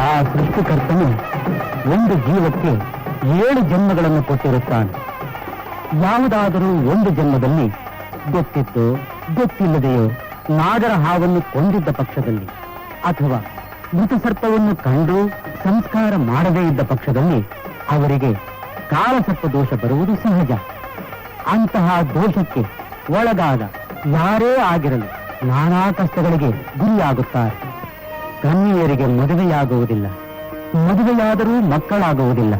ಆ ಸೃಷ್ಟಿಕರ್ತನು ಒಂದು ಜೀವಕ್ಕೆ 7 ಜನ್ಮಗಳನ್ನು ಕೊಟ್ಟಿರುತ್ತಾನೆ. ಯಾವುದಾದರೂ ಒಂದು ಜನ್ಮದಲ್ಲಿ ಗೊತ್ತಿತ್ತೋ ಗೊತ್ತಿಲ್ಲದೆಯೋ ನಾಗರ ಹಾವನ್ನು ಕೊಂದಿದ್ದ ಪಕ್ಷದಲ್ಲಿ, ಅಥವಾ ಮೃತ ಸರ್ಪವನ್ನು ಕಂಡು ಸಂಸ್ಕಾರ ಮಾಡದೇ ಇದ್ದ ಪಕ್ಷದಲ್ಲಿ ಅವರಿಗೆ ಕಾಲಸರ್ಪ ದೋಷ ಬರುವುದು ಸಹಜ. ಅಂತಹ ದೋಷಕ್ಕೆ ಒಳಗಾದ ಯಾರೇ ಆಗಿರಲು ನಾನಾ ಕಷ್ಟಗಳಿಗೆ ಗುರಿಯಾಗುತ್ತಾರೆ. ಕನ್ಯೆಯರಿಗೆ ಮದುವೆಯಾಗುವುದಿಲ್ಲ, ಮದುವೆಯಾದರೂ ಮಕ್ಕಳಾಗುವುದಿಲ್ಲ,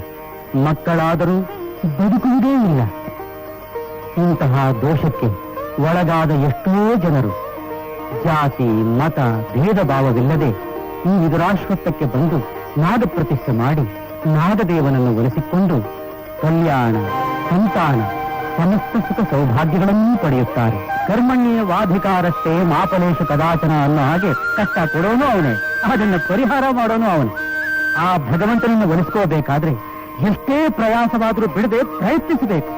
ಮಕ್ಕಳಾದರೂ ಬದುಕುವುದೇ ಇಲ್ಲ. ಇಂತಹ ದೋಷಕ್ಕೆ ಒಳಗಾದ ಎಷ್ಟೋ ಜನರು ಜಾತಿ ಮತ ಭೇದ ಭಾವವಿಲ್ಲದೆ ಈ ವಿದುರಾಶ್ವತ್ಥಕ್ಕೆ ಬಂದು ನಾಗಪ್ರತಿಷ್ಠೆ ಮಾಡಿ ನಾಗದೇವನನ್ನು ಒಲಿಸಿಕೊಂಡು ಕಲ್ಯಾಣ, ಸಂತಾನ, ಸಮಸ್ತ ಸುಖ ಸೌಭಾಗ್ಯಗಳನ್ನೂ ಪಡೆಯುತ್ತಾರೆ. ಕರ್ಮಣ್ಯವಾಧಿಕಾರಷ್ಟೇ ಮಾಪಲೇಶು ಕದಾಚನ ಅನ್ನೋ ಹಾಗೆ ಕಷ್ಟ ಕೊಡೋನು ಅವನೇ, ಅದನ್ನು ಪರಿಹಾರ ಮಾಡೋನು ಅವನು. ಆ ಭಗವಂತನನ್ನು ಒಲಿಸ್ಕೋಬೇಕಾದ್ರೆ ಎಷ್ಟೇ ಪ್ರಯಾಸವಾದರೂ ಬಿಡದೆ ಪ್ರಯತ್ನಿಸಬೇಕು.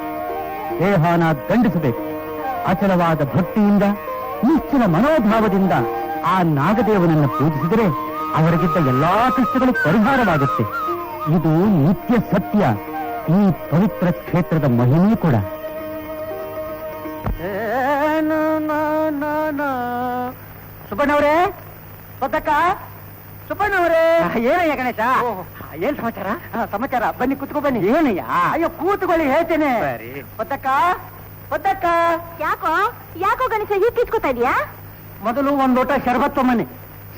ದೇಹನ ದಂಡಿಸಬೇಕು. ಅಚಲವಾದ ಭಕ್ತಿಯಿಂದ, ನಿಶ್ಚಲ ಮನೋಭಾವದಿಂದ ಆ ನಾಗದೇವನನ್ನು ಪೂಜಿಸಿದರೆ ಅವರಿಗಿದ್ದ ಎಲ್ಲಾ ಕಷ್ಟಗಳು ಪರಿಹಾರವಾಗುತ್ತೆ. ಇದು ನಿತ್ಯ ಸತ್ಯ. ಈ ಪವಿತ್ರ ಕ್ಷೇತ್ರದ ಮಹಿಮೆ ಕೂಡ. ಸುಬ್ಬಣ್ಣವರೇ, ಪದಕ ಸುಬ್ಬಣ್ಣವರೇ. ಏನಯ್ಯ ಗಣೇಶ, ಏನ್ ಸಮಾಚಾರ? ಸಮಾಚಾರ ಬನ್ನಿ, ಕೂತ್ಕೊ ಬನ್ನಿ. ಏನಯ್ಯ? ಅಯ್ಯೋ ಕೂತ್ಕೊಳ್ಳಿ, ಹೇಳ್ತೇನೆ. ಪದಕ ಪದಕ. ಯಾಕೋ ಯಾಕೋ ಗಣೇಶ ಹೀಗೆ ಕಿಚ್ಕೋತಾ ಇದೀಯಾ? ಮೊದಲು ಒಂದ್ ಲೋಟ ಶರ್ಬತ್ತು ಮನೆ,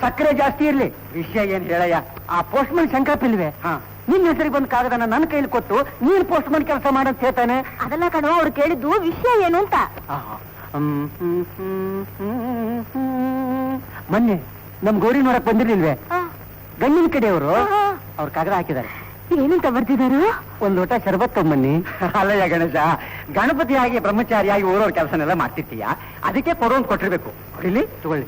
ಸಕ್ಕರೆ ಜಾಸ್ತಿ ಇರ್ಲಿ. ವಿಷಯ ಏನ್ ಹೇಳಯ್ಯ? ಆ ಪೋಸ್ಟ್ಮನ್ ಶಂಕರಪ್ಪಿಲ್ವೇ, ನಿನ್ನ ಹೆಸರಿಗೆ ಬಂದ್ ಕಾಗದನ ನನ್ನ ಕೈಲಿ ಕೊಟ್ಟು ನೀನ್ ಪೋಸ್ಟ್ಮನ್ ಕೆಲಸ ಮಾಡಂತ ಹೇಳ್ತಾನೆ. ಅದೆಲ್ಲ ಕಣೋ ಅವ್ರು ಕೇಳಿದ್ದು ವಿಷಯ ಏನು ಅಂತ. ಮೊನ್ನೆ ನಮ್ ಗೌರಿ ನೋಡಕ್ ಬಂದಿರ್ಲಿಲ್ವೇ, ಗಂಡಿನ ಕಡೆಯವರು ಅವ್ರ ಕಾಗದ ಹಾಕಿದ್ದಾರೆ. ಏನಂತ ಬರ್ತಿದಾರು? ಒಂದ್ ಲೋಟ ಶರಬತ್ ತಗೊಂಬನ್ನಿ. ಅಲ್ಲಯ್ಯ ಗಣೇಶ, ಗಣಪತಿಯಾಗಿ ಬ್ರಹ್ಮಚಾರಿಯಾಗಿ ಊರವ್ರ ಕೆಲಸನೆಲ್ಲ ಮಾಡ್ತಿರ್ತೀಯ, ಅದಕ್ಕೆ ಕೊಡೋನ್ ಕೊಟ್ಟಿರ್ಬೇಕು. ಇಲ್ಲಿ ತಗೊಳ್ಳಿ.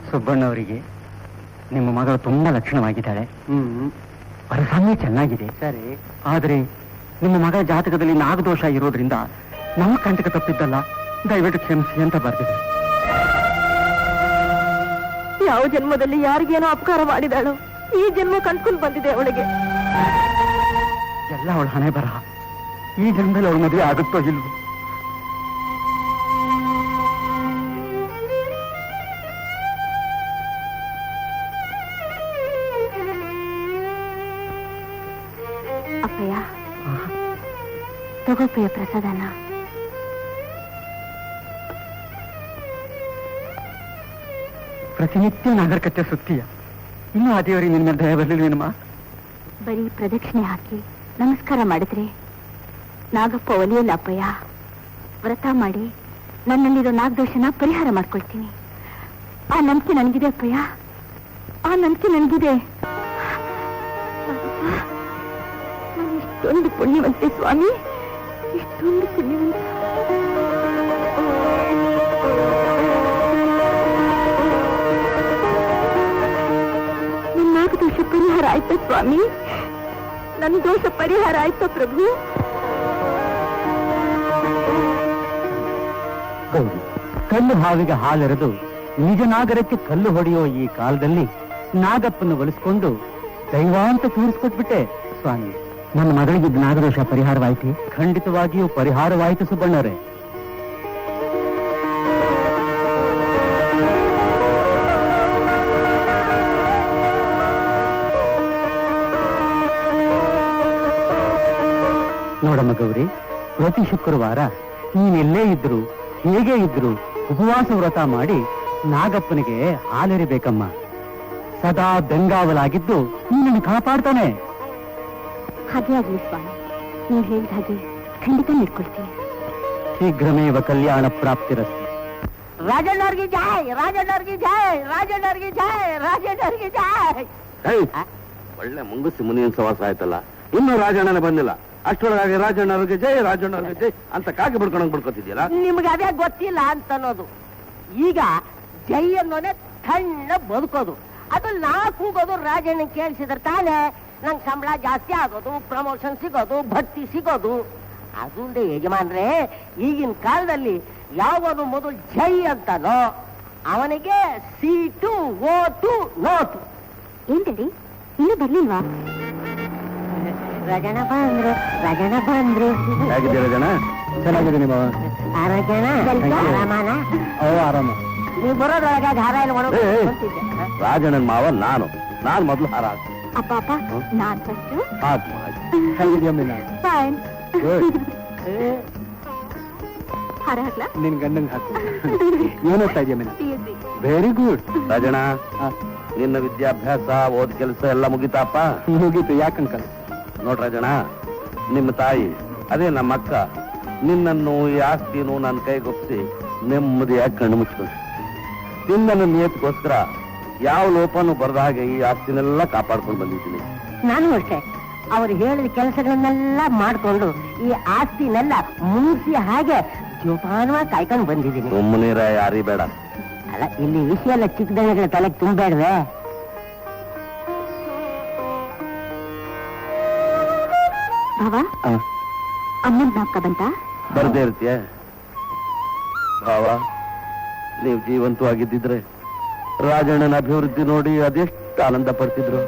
ಸುಬ್ಬಣ್ಣವರಿಗೆ ನಿಮ್ಮ ಮಗಳು ತುಂಬಾ ಲಕ್ಷಣವಾಗಿದ್ದಾಳೆ. ಪರಸಾಮ್ಯ ಚೆನ್ನಾಗಿದೆ, ಸರಿ. ಆದ್ರೆ ನಿಮ್ಮ ಮಗಳ ಜಾತಕದಲ್ಲಿ ನಾಗದೋಷ ಇರೋದ್ರಿಂದ ನಮ್ಮ ಕಂಟಕ ತಪ್ಪಿದ್ದಲ್ಲ, ದಯವಿಟ್ಟು ಕ್ಷಮಿಸಿ ಅಂತ ಬರ್ದಿದೆ. ಯಾವ ಜನ್ಮದಲ್ಲಿ ಯಾರಿಗೇನೋ ಅಪಕಾರ ಮಾಡಿದಾಳು, ಈ ಜನ್ಮ ಕಣ್ಕೊಂಡು ಬಂದಿದೆ ಅವಳಿಗೆ. ಎಲ್ಲ ಅವಳ ಹಣೆ ಬರಹ. ಈ ಜನ್ಮದಲ್ಲಿ ಅವಳ ಮದುವೆ ಆಗುತ್ತೋ ಇಲ್ವೋ? ಅಪ್ಪಯ್ಯ, ತಗೋಪ್ಪಯ್ಯ ಪ್ರಸಾದನ. ಪ್ರತಿನಿತ್ಯ ನಾಗರಕಟ್ಟೆ ಸುತ್ತೀಯ, ಇನ್ನೂ ಆ ದೇವರಿಗೆ ನಿನ್ನ ಮೇಲೆ ದಯ ಬರಲಿಲ್ವೇನಮ್ಮ? ಬರೀ ಪ್ರದಕ್ಷಿಣೆ ಹಾಕಿ ನಮಸ್ಕಾರ ಮಾಡಿದ್ರೆ ನಾಗಪ್ಪ ಒಲಿಯಲ್ಲ ಅಪ್ಪಯ್ಯ. ವ್ರತ ಮಾಡಿ ನನ್ನಲ್ಲಿರೋ ನಾಗದೋಷನ ಪರಿಹಾರ ಮಾಡ್ಕೊಳ್ತೀನಿ. ಆ ನಂಬಿಕೆ ನನಗಿದೆ ಅಪ್ಪಯ್ಯ, ಆ ನಂಬಿಕೆ ನನಗಿದೆ. ನಾನು ಇಷ್ಟೊಂದು ಪುಣ್ಯವಂತೆ ಸ್ವಾಮಿ, ಇಷ್ಟೊಂದು ಪುಣ್ಯವಂತೆ. ನನ್ನ ನಾಗದೋಷ ಪರಿಹಾರ ಆಯ್ತಾ ಸ್ವಾಮಿ? ನನ್ನ ದೋಷ ಪರಿಹಾರ ಆಯ್ತಾ ಪ್ರಭು? ಗೌರಿ, ಕಲ್ಲು ಹಾವಿಗೆ ಹಾಲೆರೆದು ನಿಜ ನಾಗರಕ್ಕೆ ಕಲ್ಲು ಹೊಡೆಯೋ ಈ ಕಾಲದಲ್ಲಿ ನಾಗಪ್ಪನ್ನು ಒಲಿಸ್ಕೊಂಡು ದೈವ ಅಂತ ತೋರಿಸ್ಕೊಟ್ಬಿಟ್ಟೆ ಸ್ವಾಮಿ. ನನ್ನ ಮಗಳಿಗಿದ್ದ ನಾಗದೋಷ ಪರಿಹಾರವಾಯ್ತು? ಖಂಡಿತವಾಗಿಯೂ ಪರಿಹಾರವಾಯಿತು ಸುಬ್ಬಣ್ಣರೇ. ನೋಡಮ್ಮ ಗೌರಿ, ಪ್ರತಿ ಶುಕ್ರವಾರ ನೀನೆಲ್ಲೇ ಇದ್ರು ಹೇಗೆ ಇದ್ರು ಉಪವಾಸ ವ್ರತ ಮಾಡಿ ನಾಗಪ್ಪನಿಗೆ ಹಾಲೆರಿಬೇಕಮ್ಮ. ಸದಾ ಬೆಂಗಾವಲಾಗಿದ್ದು ನೀನನ್ನು ಕಾಪಾಡ್ತಾನೆ. ಹಾಗೆ ಆಗ್ಲಿ ಸ್ವಾಮಿ, ನೀವು ಹೇಳಿದ ಹಾಗೆ ಖಂಡಿತ ನಿಡ್ಕೊಳ್ತೀನಿ. ಶೀಘ್ರಮೇವ ಕಲ್ಯಾಣ ಪ್ರಾಪ್ತಿರಸ್ತಿ. ರಾಜಣ್ಣವ್ರಿಗೆ ಜಾಯ್, ರಾಜಣ್ಣವ್ರಿಗೆ ಜಾಯ್, ರಾಜಣ್ಣವ್ರಿಗೆ ಜಾಯ್, ರಾಜಣ್ಣವ್ರಿಗೆ ಜಾಯ್. ಒಳ್ಳೆ ಮುಂಗುಸಿ ಮುನಿಯನ್ ಸವಾಸ ಆಯ್ತಲ್ಲ, ಇನ್ನೂ ರಾಜಣ್ಣನೇ ಬಂದಿಲ್ಲ. ಅಷ್ಟೊಳಗಾಗಿ ರಾಜಣ್ಣವ್ರಿಗೆ ಜೈ, ರಾಜಣ್ಣವ್ರಿಗೆ ಜೈ ಅಂತ ಕಾಗೆ ಬಿಡ್ಕೊಂಡು ಬಿಡ್ಕೊತಿದ್ಯಲ್ಲ. ನಿಮ್ಗೆ ಅದೇ ಗೊತ್ತಿಲ್ಲ ಅಂತ ಅನ್ನೋದು. ಈಗ ಜೈ ಅನ್ನೋನೆ ತಣ್ಣ ಬದುಕೋದು, ಅದು ನಾ ಕೂಗೋದು ರಾಜಣ್ಣ ಕೇಳಿಸಿದ್ರೆ ತಾನೇ ನಂಗೆ ಸಂಬಳ ಜಾಸ್ತಿ ಆಗೋದು, ಪ್ರಮೋಷನ್ ಸಿಗೋದು, ಭಕ್ತಿ ಸಿಗೋದು. ಅದುಂಡೆ ಯಜಮಾನ್ರೆ, ಈಗಿನ ಕಾಲದಲ್ಲಿ ಯಾವನು ಮೊದಲು ಜೈ ಅಂತಾನೋ ಅವನಿಗೆ ಸೀಟು ಓಟು ನೋಟು. ಏನ್ ಡ್ಯಾಡಿ ಇನ್ನೂ ಬರ್ಲಿಲ್ವಾ? ರಜನ ಬಂದ್ರು, ರಜನ ಬಂದ್ರು. ಹೇಗಿದ್ದೀರ ಜನ? ಚೆನ್ನಾಗಿದ್ದೀನಿ ಬಾವ. ಆರೋಗ್ಯನ ಆರಾಮನ? ಆರಾಮ. ನೀವು ಬರೋದ್ರೊಳಗೆ ಧಾರ ಎಲ್ಲ ಒಣ ರಾಜಣ್ಣನ ಮಾವ ನಾನು ಮೊದಲು ಹಾರ ಅಪ್ಪ ಅಪ್ಪ ನಾನ್ ಫಸ್ಟು. ಹೇಗಿದ್ಯಾ ಮೀನ? ಫೈನ್. Good. ಹಾರ ಹಾಕ್ಲಾ? ನಿನ್ ಗಂಡಂಗ್ ಹಾಕು. ಏನ್ ಓದ್ತಾ ಇದೆಯಾ Meena? PSC. Very good. Rajanna, ನಿನ್ನ ವಿದ್ಯಾಭ್ಯಾಸ ಓದ್ ಕೆಲಸ ಎಲ್ಲ ಮುಗಿತಾಪ? ಮುಗೀತು. ಯಾಕಂಕಲ್? ನೋಡ್ರಾಜಣ್ಣ, ನಿಮ್ಮ ತಾಯಿ ಅದೇ ನಮ್ಮ ಅಕ್ಕ ನಿನ್ನನ್ನು ಈ ಆಸ್ತಿನೂ ನನ್ನ ಕೈಗೊಪ್ಸಿ ನೆಮ್ಮದಿಯಾಗಿ ಕಣ್ಣು ಮುಚ್ಕೊಂಡು ನಿನ್ನನ್ನು ನಿಯತ್ಗೋಸ್ಕರ ಯಾವ ಲೋಪನೂ ಬರದ ಹಾಗೆ ಈ ಆಸ್ತಿನೆಲ್ಲ ಕಾಪಾಡ್ಕೊಂಡು ಬಂದಿದ್ದೀನಿ. ನಾನು ಅಷ್ಟೇ ಅವ್ರು ಹೇಳಿದ ಕೆಲಸಗಳನ್ನೆಲ್ಲ ಮಾಡ್ಕೊಂಡು ಈ ಆಸ್ತಿನೆಲ್ಲ ಮುಗಿಸಿ ಹಾಗೆ ಜೋಪಾನವಾಗಿ ಕಾಯ್ಕೊಂಡು ಬಂದಿದ್ದೀನಿ. ಸುಮ್ಮನೆ ಯಾರಿ ಬೇಡ. ಅಲ್ಲ, ಇಲ್ಲಿ ವಿಷಯ ಎಲ್ಲ ಚಿಕ್ಕದಣ್ಣಗಳ ತಲೆಗೆ ತುಂಬಬೇಡ್ವೆ. ಭಾವ, ಅಮ್ಮನ ಜ್ಞಾಪಕ ಬಂತ? ಬರ್ದೇ ಇರ್ತೀಯ ಭಾವ. ನೀವು ಜೀವಂತವಾಗಿದ್ದಿದ್ರೆ ರಾಜಣ್ಣನ ಅಭಿವೃದ್ಧಿ ನೋಡಿ ಅದೆಷ್ಟು ಆನಂದ ಪಡ್ತಿದ್ರು.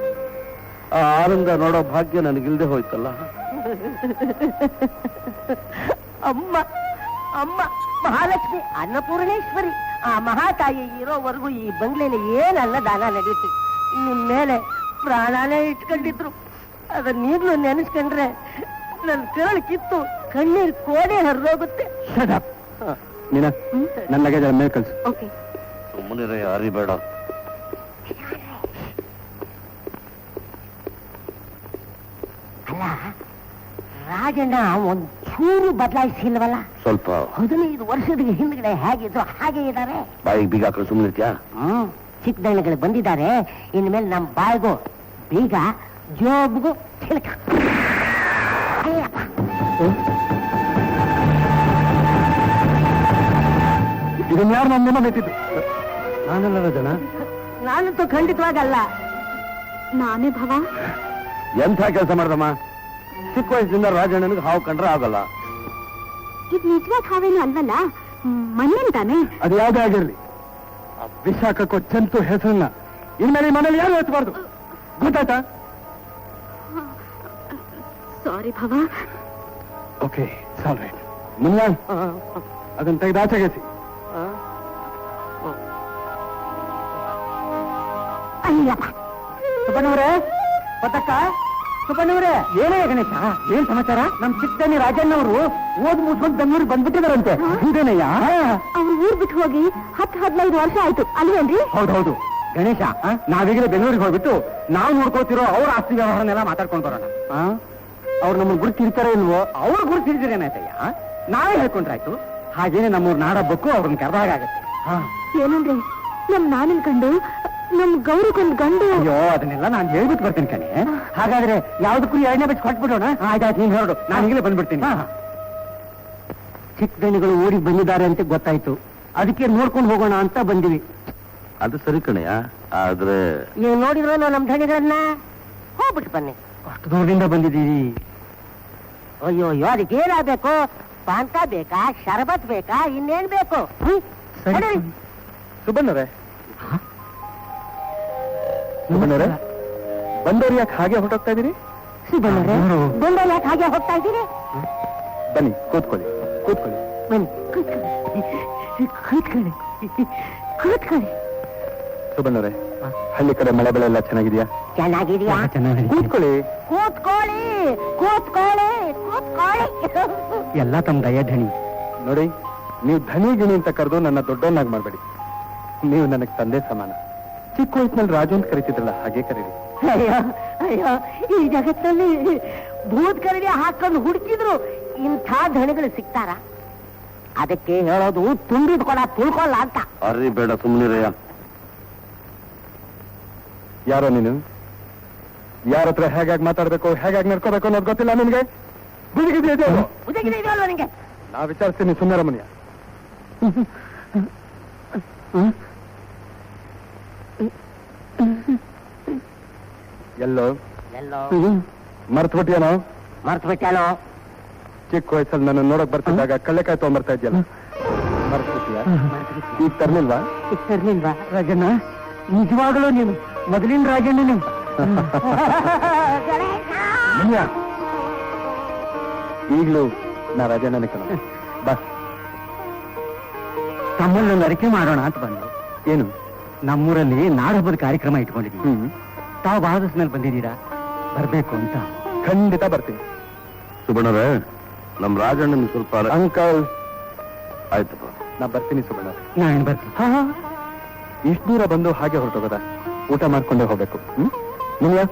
ಆ ಆನಂದ ನೋಡೋ ಭಾಗ್ಯ ನನಗಿಲ್ದೆ ಹೋಯ್ತಲ್ಲ. ಅಮ್ಮ ಅಮ್ಮ ಮಹಾಲಕ್ಷ್ಮಿ ಅನ್ನಪೂರ್ಣೇಶ್ವರಿ ಆ ಮಹಾತಾಯಿ ಇರೋವರೆಗೂ ಈ ಬಂಗ್ಲೆಯಲ್ಲಿ ಏನಲ್ಲ ದಾನ ನಡೆಯುತ್ತೆ. ನಿಮ್ ಮೇಲೆ ಪ್ರಾಣಾನೇ ಇಟ್ಕೊಂಡಿದ್ರು. ಅದನ್ನ ನೀಗ್ಲೂ ನೆನೆಸ್ಕೊಂಡ್ರೆ ನನ್ ಕರಳು ಕಿತ್ತು ಕಣ್ಣೀರ್ ಕೋಡೆ ಹರಿದೋಗುತ್ತೆ. ಮೀನ, ನನ್ನ ಲಗೇಜ್ ಮೇಲೆ ಕಳ್ಸು. ಓಕೆ. ಸುಮ್ಮನೆ ಯಾರಿ ಬೇಡ. ಅಲ್ಲ, ರಾಜಣ್ಣ ಒಂದ್ ಚೂರು ಬದಲಾಯಿಸಿಲ್ವಲ್ಲ? ಸ್ವಲ್ಪ 15 ವರ್ಷದ ಹಿಂದ್ಗಡೆ ಹೇಗಿದ್ರು ಹಾಗೆ ಇದ್ದಾರೆ. ಬಾಯಿಗೆ ಬೀಗ ಹಾಕೊಂಡು ಸುಮ್ಮನೆ ಇರ್ತೀಯಾ? ಚಿಕ್ಕದಣ್ಣಗಳು ಬಂದಿದ್ದಾರೆ. ಇನ್ಮೇಲೆ ನಮ್ ಬಾಯಿಗೂ ಬೀಗ, ಜೋಬ್ಗೂ ಚಿಲಕ. ಇದನ್ನ ಯಾರು ನಮ್ಮ ಬೇಕಿತ್ತು? ನಾನಲ್ಲ ರಾಜಣ್ಣ. ನಾನಂತೂ ಖಂಡಿತವಾಗಲ್ಲ. ನಾನೇ ಭವ. ಎಂಥ ಕೆಲಸ ಮಾಡ್ದಮ್ಮ? ಚಿಕ್ಕ ವಯಸ್ಸಿಂದ ರಾಜಣ್ಣನಿಗೆ ಹಾವು ಕಂಡ್ರೆ ಆಗಲ್ಲ. ಇದು ನಿಜವಾದ ಹಾವೇನು ಅಲ್ವಲ್ಲ, ಮಣ್ಣಿನ ತಾನೆ. ಅದು ಯಾವ್ದೇ ಆಗಿರ್ಲಿ, ಆ ವಿಶಾಖಕ್ಕೋ ಚಂತು ಹೆಸರನ್ನ ಇನ್ಮೇಲೆ ಮನೇಲಿ ಯಾರು ಎತ್ತಬಾರ್ದು, ಗೊತ್ತಾಯ್ತಾ? ಸಾರಿ ಭವ. ಓಕೆ, ಸಾಲ್ ರೈಟ್. ಮುನ್ಯಾನ್, ಅದನ್ನ ತೆಗೆದು ಆಚೆಗೆಸಿ. ಅಯ್ಯಪ್ಪ, ಸುಬ್ಬಣ್ಣವ್ರೆ, ಪತಕ್ಕ, ಸುಬ್ಬಣ್ಣವ್ರೆ, ಏನೇ ಗಣೇಶ, ಏನ್ ಸಮಾಚಾರ? ನಮ್ ಚಿಕ್ಕಣ್ಣಿ ರಾಜಣ್ಣವರು ಓದ್ ಮುಗಿಸ್ಕೊಂಡು ಬೆಂಗಳೂರಿಗೆ ಬಂದ್ಬಿಟ್ಟಿದಾರಂತೆ. ಇದೇನಯ್ಯ? ಅವ್ರು ಊರ್ ಬಿಟ್ಟು ಹೋಗಿ 10-15 ವರ್ಷ ಆಯ್ತು ಅಲ್ವೇನ್ರಿ? ಹೌದೌದು ಗಣೇಶ, ನಾವೀಗಲೇ ಬೆಂಗಳೂರಿಗೆ ಹೋಗ್ಬಿಟ್ಟು ನಾವು ನೋಡ್ಕೋತಿರೋ ಅವ್ರ ಆಸ್ತಿ ವ್ಯವಹಾರನೆಲ್ಲ ಮಾತಾಡ್ಕೊಂಡು ಬರೋಣ. ಅವ್ರು ನಮ್ಮನ್ನು ಗುರುತಿರ್ತಾರೋ ಇಲ್ವೋ? ಅವ್ರು ಗುರುತಿರ್ತೀರೇನಾಯ್ತಯ್ಯ, ನಾವೇ ಹೇಳ್ಕೊಂಡ್ರಾಯ್ತು. ಹಾಗೇನೆ ನಮ್ಮೂರ್ ನಾಡಬ್ಬಕ್ಕೂ ಅವ್ರನ್ನ ಕರೆದಾಗತ್ತೆ. ಏನಂದ್ರೆ ನಮ್ ನಾನಿನ್ ಕಂಡು ನಮ್ ಗೌರಿಗೊಂದು ಗಂಡು. ಅಯ್ಯೋ, ಅದನ್ನೆಲ್ಲ ನಾನು ಹೇಳ್ಬಿಟ್ಟು ಬರ್ತೀನಿ ಕಣೆ. ಹಾಗಾದ್ರೆ ಯಾವ್ದಕ್ಕೂ ಎರಡನೇ ಬೆಚ್ಚ ಕೊಟ್ಬಿಡೋಣ. ಆಯ್ತಾಯ್ತು, ನೀನ್ ಹೊರಡು, ನಾನು ಈಗಲೇ ಬಂದ್ಬಿಡ್ತೀನಿ. ಚಿಕ್ಕದಣಿಗಳು ಊರಿಗೆ ಬಂದಿದ್ದಾರೆ ಅಂತ ಗೊತ್ತಾಯ್ತು, ಅದಕ್ಕೆ ನೋಡ್ಕೊಂಡು ಹೋಗೋಣ ಅಂತ ಬಂದಿವಿ. ಅದು ಸರಿ ಕಣಯ್ಯ, ಆದ್ರೆ ನೀವು ನೋಡಿದ್ರು ನಮ್ ಧಣಿಗಳನ್ನ. ಹೋಗ್ಬಿಟ್ಟು ಬನ್ನಿ. ಅಷ್ಟು ದೂರದಿಂದ ಬಂದಿದ್ದೀವಿ. ಅಯ್ಯೋ ಅಯ್ಯೋ, ಅದಕ್ಕೆ ಏನಾಗಬೇಕು? ಪಾನ್ಕ ಬೇಕಾ, ಶರಬತ್ ಬೇಕಾ, ಇನ್ನೇನ್ ಬೇಕು? ನಡೀರಿ. ಸುಬ್ಬಣ್ಣರೇ, ಸುಬ್ಬಣ್ಣರೇ, ಬಂದವ್ರು ಯಾಕೆ ಹಾಗೆ ಹೊರಟೋಗ್ತಾ ಇದೀರಿ? ಸುಬ್ಬಣ್ಣರೇ, ಬಂದ ಯಾಕೆ ಹಾಗೆ ಹೋಗ್ತಾ ಇದ್ದೀರಿ? ಬನ್ನಿ, ಕೂತ್ಕೊಳ್ಳಿ ಕೂತ್ಕೊಳ್ಳಿ. ಬನ್ನಿ, ಕೂತ್ಕೊಳ್ಳಿ ಕೂತ್ಕೊಳ್ಳಿ. ಸುಬ್ಬಣ್ಣರೇ, ಹಳ್ಳಿ ಕಡೆ ಮಳೆ ಬೆಳೆ ಎಲ್ಲ ಚೆನ್ನಾಗಿದೆಯಾ? ಚೆನ್ನಾಗಿದೆಯಾ? ಕೂತ್ಕೊಳ್ಳಿ. ಕೂತ್ಕೊಳ್ಳಿ ಕೂತ್ಕೊಳ್ಳಿ ಕೂತ್ಕೊಳ್ಳಿ. ಎಲ್ಲ ತಮ್ಮ ದಯ ಧಣಿ. ನೋಡಿ, ನೀವು ಧನಿ ಗಿಣಿ ಅಂತ ಕರೆದು ನನ್ನ ದೊಡ್ಡವನ್ನಾಗಿ ಮಾಡಬೇಡಿ. ನೀವು ನನಗೆ ತಂದೆ ಸಮಾನ. ಚಿಕ್ಕ ವಯಸ್ಸಿನಲ್ಲಿ ರಾಜು ಅಂತ ಕರಿತಿದ್ರಲ್ಲ, ಹಾಗೆ ಕರೀರಿ. ಅಯ್ಯೋ ಅಯ್ಯೋ, ಈ ಜಗತ್ತಲ್ಲಿ ಭೂತ್ ಕರಡಿ ಹಾಕೊಂಡು ಹುಡುಕಿದ್ರು ಇಂಥ ಧಣಿಗಳು ಸಿಗ್ತಾರ? ಅದಕ್ಕೆ ಹೇಳೋದು ತುಂಬಿದ ಕೊಡ ತಿಳ್ಕೊಳ್ಳ ಅಂತ. ಅರಿ ಬೇಡ, ಸುಮ್ಮನಿರಯ್ಯ. ಯಾರೋ ನೀನು? ಯಾರ ಹತ್ರ ಹೇಗಾಗಿ ಮಾತಾಡ್ಬೇಕು, ಹೇಗಾಗಿ ನಡ್ಕೋಬೇಕು ಅನ್ನೋದು ಗೊತ್ತಿಲ್ಲ ನಿನ್ಗೆ? ಉದಗಿದೆ ಇದೆಯಲ್ವ ನಿಂಗೆ? ನಾ ವಿಚಾರಿಸ್ತೀನಿ, ಸುಂದರ ಮುನಿಯ. ಎಲ್ಲೋ ಎಲ್ಲೋ ಮರ್ತು ಬಿಟ್ಟಿಯೇನೋ? ಮರ್ತು ಬಿಟ್ಟೇನೋ? ಚಿಕ್ಕ ವಯಸ್ಸಲ್ಲಿ ನನ್ನ ನೋಡಕ್ ಬರ್ತಿದ್ದಾಗ ಕಳ್ಳೆಕಾಯಿ ತಗೊಂಡ್ಬರ್ತಾ ಇದ್ಯಲ್ಲ ಮರ್ತ್ಬಿಟ್ಟಿಯಾ? ಈಗ ತರ್ಲಿಲ್ವಾ? ಇರ್ಲಿಲ್ವಾ ರಾಜಣ್ಣ? ನಿಜವಾಗಲೂ ನೀನು ಮೊದಲಿನ ರಾಜಣ್ಣ ನೀವು. ಈಗ್ಲೂ ನಾ ರಾಜಣ್ಣನ ಕಣ. ಬಾ. ತಮ್ಮಲ್ಲೊಂದು ಅರಿಕೆ ಮಾಡೋಣ ಅಂತ ಬಂದು. ಏನು? ನಮ್ಮೂರಲ್ಲಿ ನಾಡಹಬ್ಬದ ಕಾರ್ಯಕ್ರಮ ಇಟ್ಕೊಂಡಿದ್ದೀವಿ. ತಾವು ಬಹಳ ದಿವಸ ಮೇಲೆ ಬಂದಿದ್ದೀರಾ, ಬರ್ಬೇಕು ಅಂತ. ಖಂಡಿತ ಬರ್ತೀನಿ. ಸುಬಣ್ಣರೇ, ನಮ್ ರಾಜಣ್ಣನ ಸ್ವಲ್ಪ ಅಂಕಲ್, ಆಯ್ತಪ್ಪ. ನಾ ಬರ್ತೀನಿ ಸುಬಣ್ಣ. ನಾನು ಬರ್ತೀನಿ. ಇಷ್ಟು ದೂರ ಬಂದು ಹಾಗೆ ಹೊರಟೋಗದ? ಊಟ ಮಾಡ್ಕೊಂಡೇ ಹೋಗ್ಬೇಕು. ನಿಮ್ಗೆ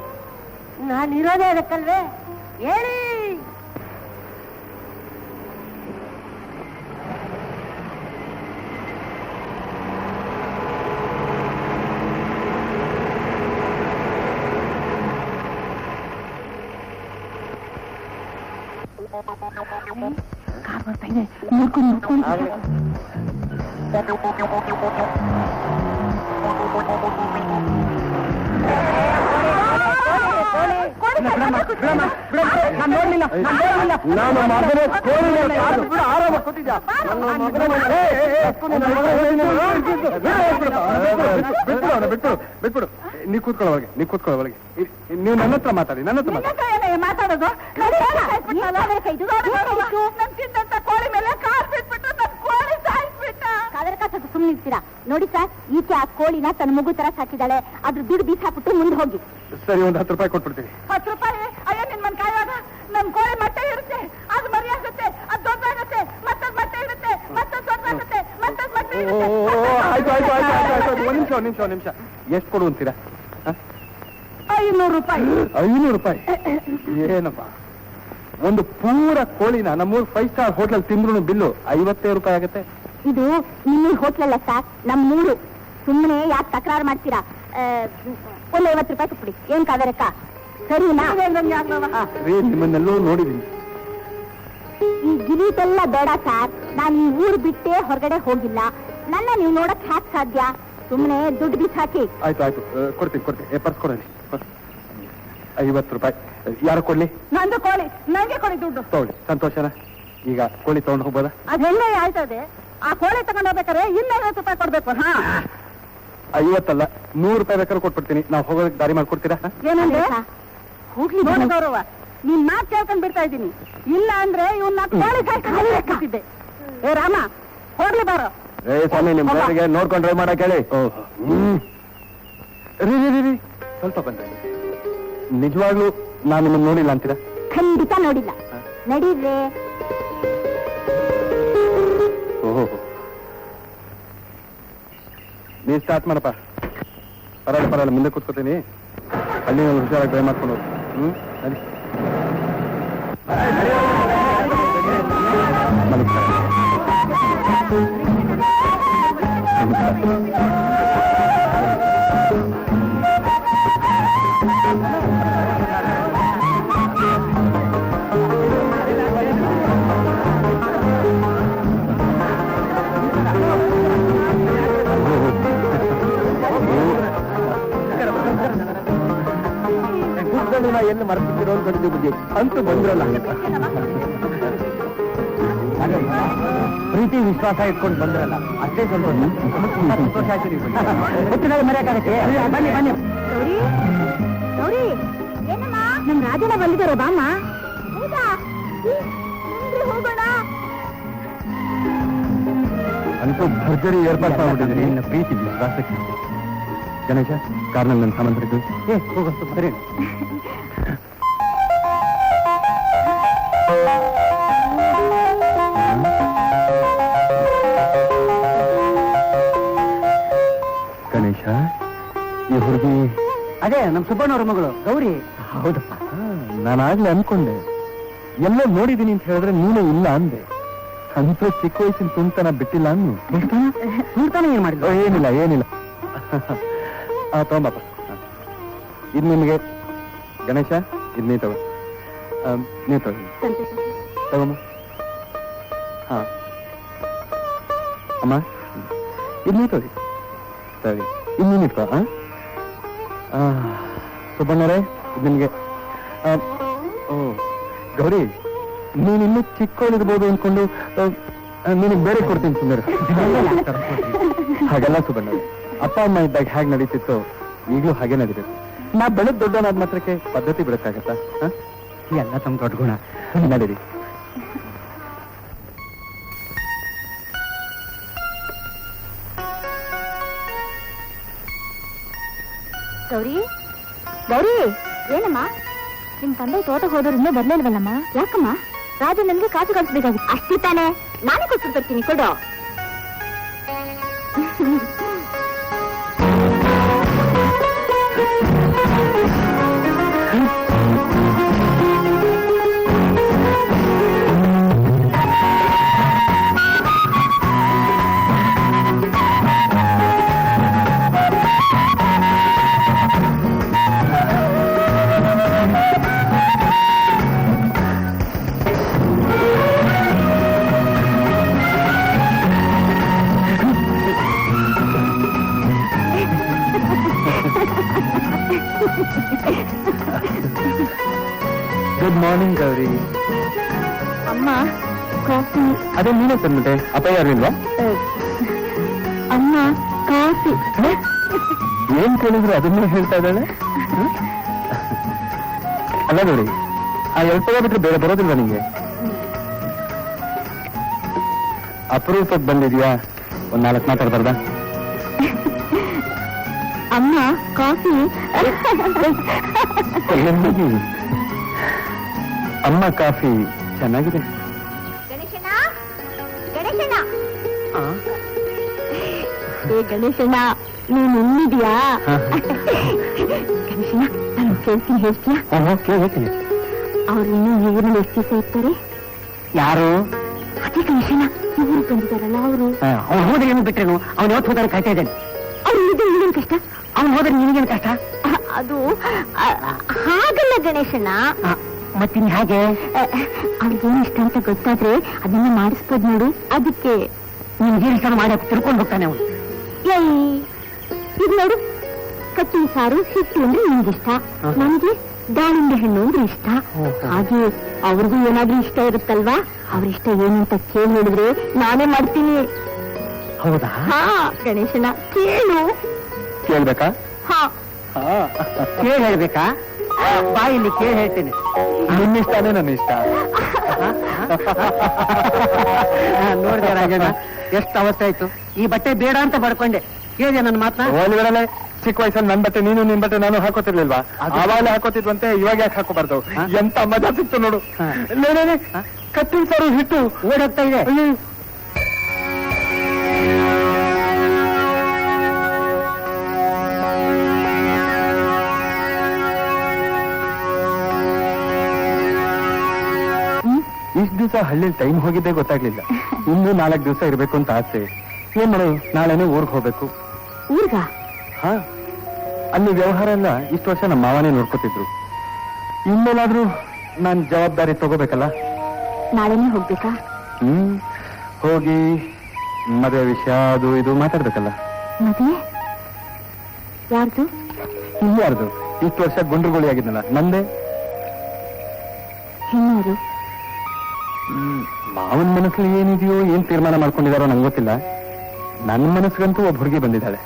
ನಾನಿರೋದೇ ಅದಕ್ಕಲ್ವೇ? ಹೇಳಿ. ನಾನು ಮಗನೇ ಕೋಳಿನ ಕಾದು ಬಿಡು, ಆರಾಮ ಕೂತಿದ್ಯಾ? ಬಿಟ್ಬಿಡು. ನೀ ಕೂತ್ಕೊಳ್ಳೋವಾಗ, ನೀವು ನನ್ನ ಹತ್ರ ಮಾತಾಡಿ, ನನ್ನ ಹತ್ರ ಮಾತಾಡೋದು ಕೋಳಿ ಮೇಲೆ ಕಾರ್ ಬಿಟ್ಬಿಟ್ಟು ಕೋಳಿ ಸಾಯಿಸ್ಬಿಟ್ಟ. ಸುಮ್ಮನೆ ಇರ್ತೀರಾ? ನೋಡಿ ಸರ್, ಈಕೆ ಆ ಕೋಳಿನ ತನ್ನ ಮಗು ತರ ಸಾಕಿದಾಳೆ. ಅದ್ರ ದುಡ್ಡು ಬೀಸಾಕ್ಬಿಟ್ಟು ಮುಂದೆ ಹೋಗಿ. ಸರಿ, ಒಂದು 10 ರೂಪಾಯಿ ಕೊಟ್ಬಿಡ್ತೀನಿ. 10 ರೂಪಾಯಿ? ಅಯ್ಯೋ, ನಿನ್ ಮನ್ ಕಾಯುವಾಗ ನಮ್ ಕೋಳಿ ಮೊಟ್ಟೆ ಇರುತ್ತೆ, ಅದು ಮರಿ ಆಗುತ್ತೆ, ಅದು ದೊಡ್ಡಾಗುತ್ತೆ, ಮತ್ತದ್ ಮೊಟ್ಟೆ ಇರುತ್ತೆ, ಮತ್ತದ್ ದೊಡ್ಡಾಗುತ್ತೆ, ಮತ್ತದ್ ಮೊಟ್ಟೆ ಇರುತ್ತೆ. ಆಯ್ತು. ಒಂದ್ ನಿಮಿಷ. ಎಷ್ಟು ಕೊಡು ಅಂತೀರಾ? 500 ರೂಪಾಯಿ. 500 ರೂಪಾಯಿ? ಏನಪ್ಪ, ಒಂದು ಪೂರ ಕೋಳಿನ ನಮ್ಮೂರು 5 ಸ್ಟಾರ್ ಹೋಟೆಲ್ ತಿಂದ್ರು ಬಿಲ್ಲು 55 ರೂಪಾಯಿ ಆಗುತ್ತೆ. ಇದು ನಿಮ್ಮ ಹೋಟ್ಲಲ್ಲ ಸರ್, ನಮ್ಮೂರು. ಸುಮ್ಮನೆ ಯಾಕೆ ತಕರಾರು ಮಾಡ್ತೀರಾ? ಒಂದು 50 ರೂಪಾಯಿ ಕೊಟ್ಬಿಡಿ. ಏನ್ ಕಾವೇರಕ್ಕ, ಸರಿನಾ? ನಿಮ್ಮನ್ನೆಲ್ಲೋ ನೋಡಿದೀನಿ. ಈ ಗಿಲೀಟೆಲ್ಲ ಬೇಡ ಸರ್. ನಾನು ಈ ಊರು ಬಿಟ್ಟೆ ಹೊರಗಡೆ ಹೋಗಿಲ್ಲ. ನನ್ನ ನೀವು ನೋಡಕ್ ಹ್ಯಾಕ್ ಸಾಧ್ಯ? ಸುಮ್ಮನೆ ದುಡ್ಡು ಬೀಸ್ ಹಾಕಿ. ಆಯ್ತು. ಕೊಡ್ತೀನಿ. ಪರ್ಸ್ ಕೊಡಿ. 50 ರೂಪಾಯಿ. ಯಾರು ಕೊಡ್ಲಿ? ನಂದು ಕೋಳಿ, ನಂಗೆ ಕೊಡಿ ದುಡ್ಡು. ತಗೊಳ್ಳಿ. ಸಂತೋಷನಾ? ಈಗ ಕೋಳಿ ತಗೊಂಡು ಹೋಗ್ಬೋದಾ? ಅದ್ ಹೆಂಗೆ ಆಯ್ತದೆ? ಆ ಕೋಳಿ ತಗೊಂಡು ಹೋಗ್ಬೇಕಾರೆ 250 ರೂಪಾಯಿ ಕೊಡ್ಬೇಕು. 50 ಅಲ್ಲ, 100 ರೂಪಾಯಿ ಬೇಕಾದ್ರೆ ಕೊಟ್ಬಿಡ್ತೀನಿ. ನಾವು ಹೋಗೋದಕ್ಕೆ ದಾರಿ ಮಾಡ್ಕೊಡ್ತೀರಾ? ಏನಂದ್ರೆ ಹೋಗ್ಲಿ ನೋಡಿ ಗೌರವ, ನೀನ್ ಮಾತು ಕೇಳ್ಕೊಂಡ್ ಬಿಡ್ತಾ ಇದ್ದೀನಿ. ಇಲ್ಲ ಅಂದ್ರೆ ಇವನ್ನ ಕೋಳಿ ಸಾಯ್ತಿದ್ದೆ. ಏ ರಾಮ, ಹೋಗ್ಲಿ ಬಾರೋ. ಸ್ವಾಮಿ, ನಿಮ್ ಡ್ರೈವರ್ಗೆ ನೋಡ್ಕೊಂಡು ಡ್ರೈವ್ ಮಾಡಕ್ ಹೇಳಿ. ರೀ ಸ್ವಲ್ಪ ಬಂದೆ. ನಿಜವಾಗ್ಲೂ ನಾನು ನಿಮ್ಮನ್ನು ನೋಡಿಲ್ಲ ಅಂತೀರಾ? ಖಂಡಿತ ನೋಡಿಲ್ಲ. ನಡೀರ್ರೆ. ಓಹೋ, ನೀವ್ ಸ್ಟಾರ್ಟ್ ಮಾಡಪ್ಪ. ಪರವಾಗಿಲ್ಲ, ಮುಂದೆ ಕೂತ್ಕೋತೀನಿ. ಅಲ್ಲಿ ನಾನು ಹುಷಾರಾಗಿ ಡ್ರೈವ್ ಮಾಡ್ಕೊಂಡು ಹೋಗಿ. ಸರಿ. ನಾ ಎಲ್ಲಿ ಮರ್ತಿರೋ ಅನ್ಕೊಂಡಿದ್ದೆ ಬುದ್ಧಿ ಅಂತೂ ಬಂದ್ರಲ್ಲ. ಪ್ರೀತಿ ವಿಶ್ವಾಸ ಇಟ್ಕೊಂಡು ಬಂದ್ರಲ್ಲ, ಅಷ್ಟೇ ಸಂತೋಷ ಆಯ್ತು. ಮರೆಯಕ್ಕಾಗತ್ತೆ? ಬನ್ನಿ. ಗೌರಿ, ಏನಮ್ಮ? ನಮ್ ರಾಜನ ಬಂದಿದ್ದಾರೆ, ಬಾಮ್ಮ. ಹೋಗೋಣ. ಅಂತೂ ಭರ್ಜರಿ ಏರ್ಪಾಡು ಮಾಡ್ಬಿಟ್ಟಿದ್ದೀನಿ ನಿನ್ನ ಪ್ರೀತಿ ವಿಶ್ವಾಸಕ್ಕೆ. ಗಣೇಶ, ಕಾರ್ನಲ್ಲಿ ನನ್ನ ಸಾಮಾನು ಬಿಟ್ಟು ಹೋಗೋಷ್ಟು ಬರೀ. ಗಣೇಶ, ಈ ಹುಡುಗಿ ಅದೇ ನಮ್ ಸುಬ್ಬಣ್ಣವ್ರ ಮಗಳು ಗೌರಿ. ಹೌದಪ್ಪ, ನಾನಾಗ್ಲೇ ಅನ್ಕೊಂಡೆ. ಎಲ್ಲೋ ನೋಡಿದೀನಿ ಅಂತ ಹೇಳಿದ್ರೆ ನೀನೇ ಇಲ್ಲ ಅಂದೆ. ಅಂತೂ ಚಿಕ್ಕ ವಯಸ್ಸಿನ ತುಂಟನ ಬಿಟ್ಟಿಲ್ಲ ಅನ್ನು. ಸುಲ್ತಾನ ಏನ್ ಮಾಡಿದ್ರು? ಏನಿಲ್ಲ. ತಗೊಂಬಪ್ಪ. ಇದು ನಿಮಗೆ. ಗಣೇಶ, ಇದು ನೀ ತಗೋ. ನೀವು ತಗೊಂಬ. ಹಾ ಅಮ್ಮ, ಇದು ನೀ ತಗೋರಿ. ಸರಿ, ಇದು ನೀನು ಇಟ್ಕೋ. ಸುಬ್ಬಣ್ಣರೇ, ಇದು ನಿಮಗೆ. ಓ ಗೌರಿ, ನೀನ್ ಇನ್ನೂ ಚಿಕ್ಕವಳಿರ್ಬೋದು ಅನ್ಕೊಂಡು ನಿನಗೆ ಬೇರೆ ಕೊಡ್ತೀನಿ ಸುಂದರ. ಹಾಗೆಲ್ಲ ಸುಬಣ್ಣ, ಅಪ್ಪ ಅಮ್ಮ ಇದ್ದಾಗ ಹೇಗೆ ನಡೀತಿತ್ತು ಈಗಲೂ ಹಾಗೆ ನಡೀಬೇಕು. ನಾ ಬೆಳೆದ್ ದೊಡ್ಡವನಾದ ಮಾತ್ರಕ್ಕೆ ಪದ್ಧತಿ ಬಿಡಕ್ಕಾಗತ್ತಾ? ಎಲ್ಲ ತಮ್ಮ ದೊಡ್ಡ ಗುಣ. ನಡೀರಿ. ಗೌರಿ ಗೌರಿ, ಏನಮ್ಮ ನಿಮ್ ತಂದೆ ತೋಟಕ್ಕೆ ಹೋದವ್ರು ಇನ್ನೂ ಬರ್ಲಿಲ್ವಲ್ಲಮ್ಮ? ಯಾಕಮ್ಮ? ರಾಜು ನನ್ಗೆ ಕಾಸು ಕಳಿಸ್ಬೇಕಾಗಿತ್ತು. ಅಷ್ಟೇ ತಾನೆ, ನಾನೇ ಕೊಟ್ಟು ಬರ್ತೀನಿ, ಕೊಡು. Good morning Gauri. ಅಮ್ಮ ಕಾಫಿ. ಅದೇ ನೀನೇ ತಂದ್ಬಿಟ್ಟೆ, ಅಪ್ಪ ಯಾರಿಲ್ವಾ? ಅಮ್ಮ ಕಾಫಿ. ಏನ್ ಕೇಳಿದ್ರು ಅದನ್ನೇ ಹೇಳ್ತಾ ಇದ್ದಾಳೆ. ಅಲ್ಲ ನೋಡಿ, ಆ 2 ಬಿಟ್ರೆ ಬೇರೆ ಬರೋದಿಲ್ವಾ ನಿಂಗೆ? ಅಪರೂಪಕ್ಕೆ ಬಂದಿದ್ಯಾ, ಒಂದ್ 4 ಮಾತಾಡ್ಬಾರ್ದ? ಅಮ್ಮ ಕಾಫಿ. ಅಮ್ಮ ಕಾಫಿ ಚೆನ್ನಾಗಿದೆ. ಗಣೇಶಣ್ಣ, ಗಣೇಶಣ್ಣ, ಏ ಗಣೇಶಣ್ಣ, ನೀನ್ ಎಲ್ಲಿದ್ಯಾ? ಗಣೇಶಣ್ಣ, ನಾನು ಕೇಳ್ತೀನಿ, ಹೇಳ್ತೀಯಾ? ಹೇಳ್ತೀನಿ. ಅವ್ರು ಇನ್ನೂ ಈ ಊರಲ್ಲಿ ಎಷ್ಟು ದಿವಸ ಇರ್ತಾರೆ? ಯಾರು? ಅದೇ ಗಣೇಶಣ್ಣ, ಇವರು ಬಂದಿದ್ದಾರಲ್ಲ ಅವರು. ಅವ್ನು ಹೋದ್ರೆ ಏನು ಬಿಟ್ರೇನು? ಅವ್ನು ಯಾವತ್ತು ಹೋದ್ರೆ ಕಾಯ್ತಾ ಇದ್ದೇನೆ. ಅವ್ರು ಇಲ್ಲಿದ್ದು ನಿನಗೇನು ಕಷ್ಟ? ಅವ್ನು ಹೋದ್ರೆ ನಿನಗೇನು ಕಷ್ಟ? ಅದು ಹಾಗಲ್ಲ ಗಣೇಶಣ್ಣ. ಮತ್ತಿನ್ ಹಾಗೆ ಅವ್ರಿಗೇನು ಇಷ್ಟ ಅಂತ ಗೊತ್ತಾದ್ರೆ ಅದನ್ನ ಮಾಡಿಸ್ಬೋದು ನೋಡು. ಅದಕ್ಕೆ ನಿಮ್ಗೆ ಇಷ್ಟ ಮಾಡಿ ತಿಳ್ಕೊಂಡು ಹೋಗ್ತಾನೆ ಅವನು. ಈಗ ನೋಡು, ಕಚ್ಚಿನ ಸಾರು ಹಿಟ್ಟು ಅಂದ್ರೆ ನಿಮ್ಗಿಷ್ಟ, ನನಗೆ ದಾಳಿಂಬೆ ಹಣ್ಣು ಅಂದ್ರೆ ಇಷ್ಟ. ಹಾಗೆ ಅವ್ರಿಗೂ ಏನಾದ್ರೂ ಇಷ್ಟ ಇರುತ್ತಲ್ವಾ? ಅವ್ರಿಷ್ಟ ಏನು ಅಂತ ಕೇಳಿ ಹೇಳಿದ್ರೆ ನಾನೇ ಮಾಡ್ತೀನಿ. ಹೌದಾ? ಹಾ ಗಣೇಶನ, ಕೇಳು. ಕೇಳ್ಬೇಕಾ? ಹಾ, ಕೇಳಿ ಹೇಳ್ಬೇಕಾ? ಬಾಯಲ್ಲಿ ಕೇಳಿ ಹೇಳ್ತೀನಿ. ನಿನ್ನಿಷ್ಟಾನೇ ನನ್ನ ಇಷ್ಟ. ನೋಡಿದೆ ರಾಜಣ್ಣ, ಎಷ್ಟು ಅವಸ್ಥೆ ಆಯ್ತು. ಈ ಬಟ್ಟೆ ಬೇಡ ಅಂತ ಬಡ್ಕೊಂಡೆ. ಕೇಳಿದೆ ನನ್ನ ಮಾತನ್ನ? ಹೋಲಿಗಳಲ್ಲೇ ಚಿಕ್ಕ ವಯಸ್ಸಲ್ಲಿ ನನ್ ಬಟ್ಟೆ ನೀನು ನಿನ್ ಬಟ್ಟೆ ನಾನು ಹಾಕೋತಿರ್ಲಿಲ್ವಾ? ಆವಾಗಲೇ ಹಾಕೋತಿದ್ವಂತೆ, ಇವಾಗ ಯಾಕೆ ಹಾಕೋಬಾರ್ದು? ಎಂತ ಮಜಾ ಸಿಕ್ತು ನೋಡು. ಕಟ್ಟಿನ ಸಾರು ಹಿಟ್ಟು ಓಡೋಗ್ತಾ ಇದೆ. ಇಷ್ಟು ದಿವಸ ಹಳ್ಳಿ ಟೈಮ್ ಹೋಗಿದ್ದೆ ಗೊತ್ತಾಗ್ಲಿಲ್ಲ. ಇನ್ನೂ 4 ದಿವಸ ಇರ್ಬೇಕು ಅಂತ ಆಸೆ. ಏನ್ ಮಾಡೋದು, ನಾಳೆನೇ ಊರ್ಗ್ ಹೋಗ್ಬೇಕು. ಊರ್ಗ? ಹಾ, ಅಲ್ಲಿ ವ್ಯವಹಾರ ಎಲ್ಲ ಇಷ್ಟು ವರ್ಷ ನಮ್ಮ ಮಾವನೇ ನೋಡ್ಕೊತಿದ್ರು. ಇನ್ನೇನಾದ್ರೂ ನಾನ್ ಜವಾಬ್ದಾರಿ ತಗೋಬೇಕಲ್ಲ. ನಾಳೆನೇ ಹೋಗ್ಬೇಕಾ? ಹೋಗಿ ಮದುವೆ ವಿಷಯ ಅದು ಇದು ಮಾತಾಡ್ಬೇಕಲ್ಲ. ಮದುವೆ ಯಾರ್ದು? ಇನ್ಯಾರ್ದು? ಇಷ್ಟು ವರ್ಷ ಗುಂಡ್ರುಗುಳಿ ಆಗಿದ್ನಲ್ಲ, ನಂದೇ. ಹೆಣ್ಣೂರು? ಮಾವನ ಮನಸ್ಸಲ್ಲಿ ಏನಿದೆಯೋ, ಏನ್ ತೀರ್ಮಾನ ಮಾಡ್ಕೊಂಡಿದಾರೋ ನಂಗೆ ಗೊತ್ತಿಲ್ಲ. ನನ್ನ ಮನಸ್ಸಿಗಂತೂ ಒಬ್ಬ ಹುಡುಗಿ ಬಂದಿದ್ದಾಳೆ.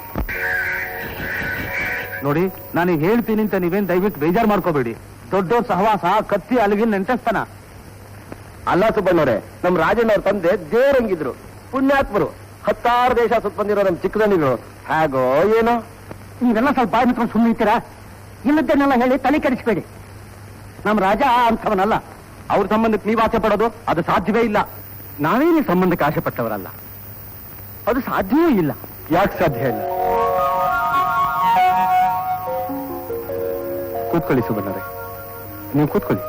ನೋಡಿ, ನಾನು ಹೇಳ್ತೀನಿ ಅಂತ ನೀವೇನ್ ದಯವಿಟ್ಟು ಬೇಜಾರು ಮಾಡ್ಕೋಬೇಡಿ. ದೊಡ್ಡೋರ್ ಸಹವಾಸ ಕತ್ತಿ ಅಲ್ಲಿಗಿನ ನೆಂಟಸ್ತನ ಅಲ್ಲ. ಸುಬ್ಬಣ್ಣವ್ರೆ, ನಮ್ ರಾಜಣ್ಣವ್ರ ತಂದೆ ದೇವರಂಗಿದ್ರು, ಪುಣ್ಯಾತ್ಮರು. 16 ದೇಶ ಸುತ್ತ ಬಂದಿರೋ ನಮ್ ಚಿಕ್ಕದನಿಗಳು. ಹೇಗೋ ಏನೋ. ನೀವೆಲ್ಲ ಸ್ವಲ್ಪ ಬಾಯಿ ಮುಚ್ಕೊಂಡು ಸುಮ್ಮನೆ ಇರ್ತೀರಾ? ಇಲ್ಲದ್ದನ್ನೆಲ್ಲ ಹೇಳಿ ತಲೆ ಕೆಡಿಸ್ಬೇಡಿ. ನಮ್ ರಾಜ ಅಂಥವನಲ್ಲ. ಅವ್ರ ಸಂಬಂಧಕ್ಕೆ ನೀವು ಆಸೆ ಪಡೋದು ಅದು ಸಾಧ್ಯವೇ ಇಲ್ಲ. ನಾವೇನೇ ಸಂಬಂಧಕ್ಕೆ ಆಸೆ ಪಟ್ಟವರಲ್ಲ, ಅದು ಸಾಧ್ಯವೇ ಇಲ್ಲ. ಯಾಕೆ ಸಾಧ್ಯ ಇಲ್ಲ? ಕೂತ್ಕೊಳ್ಳಿ ಸುಬ್ಬಣ್ಣರೇ, ನೀವು ಕೂತ್ಕೊಳ್ಳಿ.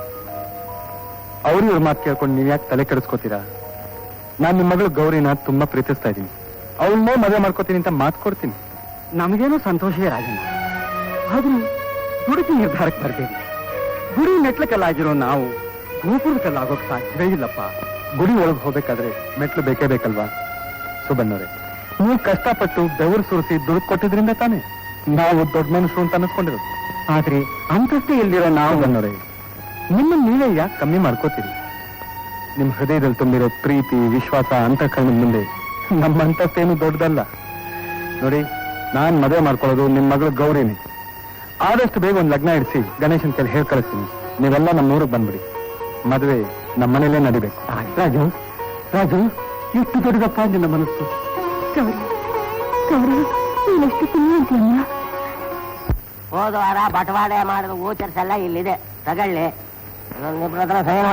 ಅವ್ರು ಇವ್ರ ಮಾತು ಕೇಳ್ಕೊಂಡು ನೀವ್ ಯಾಕೆ ತಲೆ ಕೆಡಿಸ್ಕೋತೀರಾ? ನಾನ್ ನಿಮ್ಮ ಮಗಳು ಗೌರಿನ ತುಂಬಾ ಪ್ರೀತಿಸ್ತಾ ಇದ್ದೀನಿ. ಅವಳನ್ನೇ ಮದುವೆ ಮಾಡ್ಕೋತೀನಿ ಅಂತ ಮಾತು ಕೊಡ್ತೀನಿ. ನಮಗೇನೋ ಸಂತೋಷವೇ ರಾಜಣ್ಣ. ಆದ್ರೂ ದುಡುಕಿ ನಿರ್ಧಾರಕ್ಕೆ ಬರ್ತೇವೆ. ಗುಡಿ ಮೆಟ್ಲಕಲ್ಲಾಗಿರೋ ನಾವು ಗೋಪುರ ಕಲ್ಲಾಗೋಕ್ ಸಾಧ್ಯವೇ ಇಲ್ಲಪ್ಪ. ಗುಡಿ ಒಳಗೆ ಹೋಗ್ಬೇಕಾದ್ರೆ ಮೆಟ್ಲು ಬೇಕೇ ಬೇಕಲ್ವಾ? ಸುಬ್ಬಣ್ಣವ್ರೆ, ನೀವು ಕಷ್ಟಪಟ್ಟು ಬೆವರು ಸುರಿಸಿ ದುಡ್ಡು ಕೊಟ್ಟಿದ್ರಿಂದ ತಾನೇ ನಾವು ದೊಡ್ಡ ಮನುಷ್ಯರು ಅಂತ ಅನಿಸ್ಕೊಂಡಿರೋದು. ಆದ್ರೆ ಅಂತಸ್ತೆ ಇಲ್ದಿರೋ ನಾವು ಸುಬ್ಬಣ್ಣವ್ರೆ, ನಿಮ್ಮನ್ನ ನೀವೇ ಯಾಕೆ ಕಮ್ಮಿ ಮಾಡ್ಕೋತೀರಿ? ನಿಮ್ ಹೃದಯದಲ್ಲಿ ತುಂಬಿರೋ ಪ್ರೀತಿ ವಿಶ್ವಾಸ ಅಂತಃಕರಣದ ಮುಂದೆ ನಮ್ಮ ಅಂತಸ್ತೇನು ದೊಡ್ಡದಲ್ಲ. ನೋಡಿ, ನಾನ್ ಮದುವೆ ಮಾಡ್ಕೊಳ್ಳೋದು ನಿಮ್ ಮಗಳು ಗೌರಿನಿ. ಆದಷ್ಟು ಬೇಗ ಒಂದು ಲಗ್ನ ಇಡಿಸಿ ಗಣೇಶನ್ ಕೈಲಿ ಹೇಳಿ ಕಳಿಸ್ತೀನಿ. ನೀವೆಲ್ಲ ನಮ್ಮ ಊರಿಗೆ ಬಂದ್ಬಿಡಿ. ಮದುವೆ ನಮ್ಮ ಮನೇಲೇ ನಡಿಬೇಕು. ರಾಜು ರಾಜು, ಎಷ್ಟು ದೊಡ್ಡದಪ್ಪ ನಿನ್ನ ಮನಸ್ಸು. ಗೌರಿ ಗೌರಿ, ನೀನೆಷ್ಟು ತಿನ್ನಿದ್ಯಮ್ಮ. ಹೋದ ವಾರ ಬಟವಾಡೆ ಮಾಡಿದ ವೋಚರ್ಸ್ ಎಲ್ಲ ಇಲ್ಲಿದೆ, ತಗೊಳ್ಳಿ. ನಿಬ್ರ ಹತ್ರ ಸೈನ್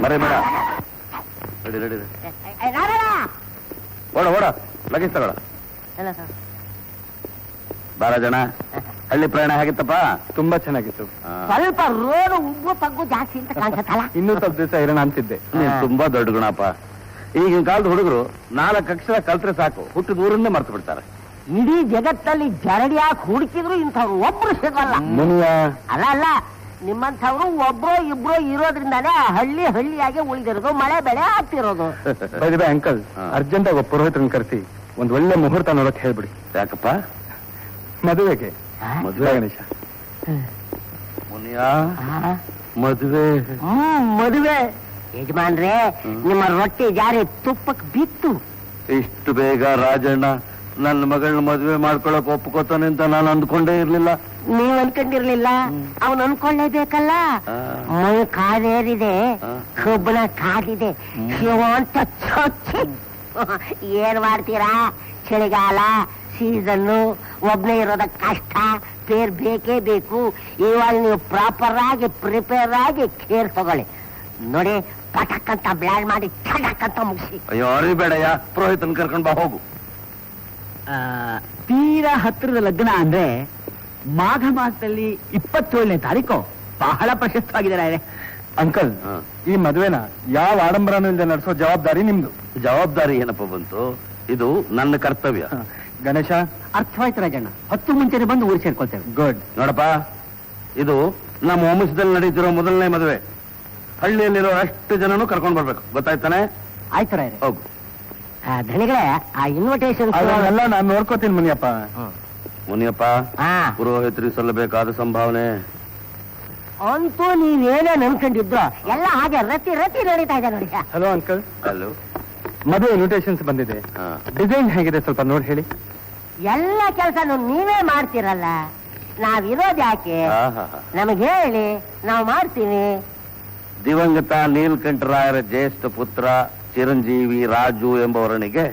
ಬರೀ ಬೇಡ, ರೆಡಿ ರೆಡಿ ಓಡ ಓಡ, ಲಗೇಜ್ ತಗೊಳ. ಬಾರ ಜನ. ಹಳ್ಳಿ ಪ್ರಯಾಣ ಹೇಗಿತ್ತಪ್ಪ? ತುಂಬಾ ಚೆನ್ನಾಗಿತ್ತು. ಸ್ವಲ್ಪ ರೋಡು ಉಬ್ಬು ತಗ್ಗು ಜಾಸ್ತಿ ಅಂತ ಕಾಣಿಸುತ್ತಲ್ಲ. ಇನ್ನೂ ಸ್ವಲ್ಪ ದಿವಸ ಇರೋಣ ಅಂತಿದ್ದೆ. ನೀನ್ ತುಂಬಾ ದೊಡ್ಡ ಗುಣಪ್ಪ. ಈಗಿನ ಕಾಲದ ಹುಡುಗರು 4 ಅಕ್ಷರ ಕಲ್ತ್ರೆ ಸಾಕು, ಹುಟ್ಟಿದ ಊರನ್ನೇ ಮರ್ತು ಬಿಡ್ತಾರೆ. ಇಡೀ ಜಗತ್ತಲ್ಲಿ ಜರಡಿಯಾಗಿ ಹುಡುಕಿದ್ರು ಇಂಥವ್ರು ಒಬ್ರು ಸಿಗಲ್ಲ. ಮುನಿಯ ಅಲ್ಲ ಅಲ್ಲ, ನಿಮ್ಮಂಥವ್ರು ಒಬ್ರು ಇಬ್ರು ಇರೋದ್ರಿಂದಾನೇ ಹಳ್ಳಿ ಹಳ್ಳಿಯಾಗಿ ಉಳಿದಿರೋದು, ಮಳೆ ಬೆಳೆ ಆಗ್ತಿರೋದು. ಅಂಕಲ್, ಅರ್ಜೆಂಟ್ ಆಗಿ ಪುರೋಹಿತರನ್ನ ಕರೆಸಿ ಒಂದ್ ಒಳ್ಳೆ ಮುಹೂರ್ತ ನೋಡಕ್ ಹೇಳ್ಬಿಡಿ. ಯಾಕಪ್ಪ? ಮದುವೆಗೆ. ಮದುವೆ ಗಣೇಶ. ಮುನಿಯ ಮದುವೆ. ಮದುವೆ ಯಜಮಾನ್ರೆ, ನಿಮ್ಮ ರೊಟ್ಟಿ ಜಾರಿ ತುಪ್ಪಕ್ ಬಿತ್ತು. ಇಷ್ಟು ಬೇಗ ರಾಜಣ್ಣ ನನ್ನ ಮಗಳನ್ನ ಮದುವೆ ಮಾಡ್ಕೊಳಕ್ ಒಪ್ಕೋತಾನೆ ಅಂತ ನಾನು ಅಂದ್ಕೊಂಡೇ ಇರ್ಲಿಲ್ಲ. ನೀವ್ ಅನ್ಕೊಂಡಿರ್ಲಿಲ್ಲ, ಅವನ್ ಅನ್ಕೊಳ್ಳೇಬೇಕಲ್ಲ. ಮೈ ಕಾದೇರಿದೆ, ಕಬ್ಬನ ಕಾದಿದೆ, ಶಿವ ಅಂತ ಚೊಚ್ಚಿ. ಏನ್ ಮಾಡ್ತೀರಾ? ಚಳಿಗಾಲ ಸೀಸನ್ನು, ಒಬ್ನೇ ಇರೋದಕ್ ಕಷ್ಟ, ಪೇರ್ ಬೇಕೇ ಬೇಕು. ಇವಾಗ ನೀವು ಪ್ರಾಪರ್ ಆಗಿ ಪ್ರಿಪೇರ್ ಆಗಿ ಕೇರ್ ತಗೊಳ್ಳಿ. ನೋಡಿ, ಪಟಕ್ ಅಂತ ಬ್ಲಾಡ್ ಮಾಡಿ ಚಟಕ್ ಅಂತ ಮುಗಿಸಿ. ಅಯ್ಯೋ ಅರಿಬೇಡಯ್ಯ, ಪುರೋಹಿತನ್ ಕರ್ಕೊಂಡ್ ಬಾ ಹೋಗು. ತೀರಾ ಹತ್ತಿರದ ಲಗ್ನ ಅಂದ್ರೆ ಮಾಘ ಮಾಸದಲ್ಲಿ 27ನೇ ತಾರೀಕು ಬಹಳ ಪ್ರಶಸ್ತವಾಗಿದ್ದಾರೆ. ಅಂಕಲ್, ಈ ಮದುವೆನ ಯಾವ ಆಡಂಬರನೂ ಇಲ್ಲದೆ ನಡೆಸೋ ಜವಾಬ್ದಾರಿ ನಿಮ್ದು. ಜವಾಬ್ದಾರಿ ಏನಪ್ಪ ಬಂತು? ಇದು ನನ್ನ ಕರ್ತವ್ಯ. ಗಣೇಶ, ಅರ್ಥವಾಯ್ತು ರಾಜಣ್ಣ. 10 ಮುಂಚೆನೆ ಬಂದು ಊರು ಸೇರ್ಕೊಳ್ತೇವೆ. ಗುಡ್. ನೋಡಪ್ಪ, ಇದು ನಮ್ಮ ವಂಶದಲ್ಲಿ ನಡೀತಿರೋ ಮೊದಲನೇ ಮದುವೆ. ಹಳ್ಳಿಯಲ್ಲಿರೋ ಅಷ್ಟು ಜನನು ಕರ್ಕೊಂಡ್ ಬರ್ಬೇಕು, ಗೊತ್ತಾಯ್ತಾನೆ? ಆಯ್ತು ರಾಯರೇ. ಹೋಗು. ಧನಿಗಳೇ, ಆ ಇನ್ವಿಟೇಷನ್ ಅದನ್ನೆಲ್ಲ ನಾನು ನೋಡ್ಕೋತೀನಿ ಮುನಿಯಪ್ಪ. ಮುನಿಯಪ್ಪ, ಪುರೋಹಿತರಿಗೆ ಸಲ್ಲಬೇಕಾದ ಸಂಭಾವನೆ ಅಂತೂ ನೀವೇನೇ ನೆನ್ಕೊಂಡಿದ್ರು ಎಲ್ಲ ಹಾಗೆ ರತಿ ರತಿ ನಡೀತಾ ಇದೆ ನೋಡಿ. Hello uncle. ಹಲೋ. ಮದುವೆ ಇನ್ವಿಟೇಷನ್ಸ್ ಬಂದಿದೆ. ಡಿಸೈನ್ ಹೇಗಿದೆ ಸ್ವಲ್ಪ ನೋಡಿ ಹೇಳಿ. ಎಲ್ಲ ಕೆಲಸನು ನೀವೇ ಮಾಡ್ತೀರಲ್ಲ, ನಾವಿರೋದು ಯಾಕೆ? ನಮಗೆ ಹೇಳಿ, ನಾವು ಮಾಡ್ತೀವಿ. ದಿವಂಗತ ನೀಲಕಂಠರಾಯರ ಜ್ಯೇಷ್ಠ ಪುತ್ರ ಚಿರಂಜೀವಿ ರಾಜು ಎಂಬವರನಿಗೆ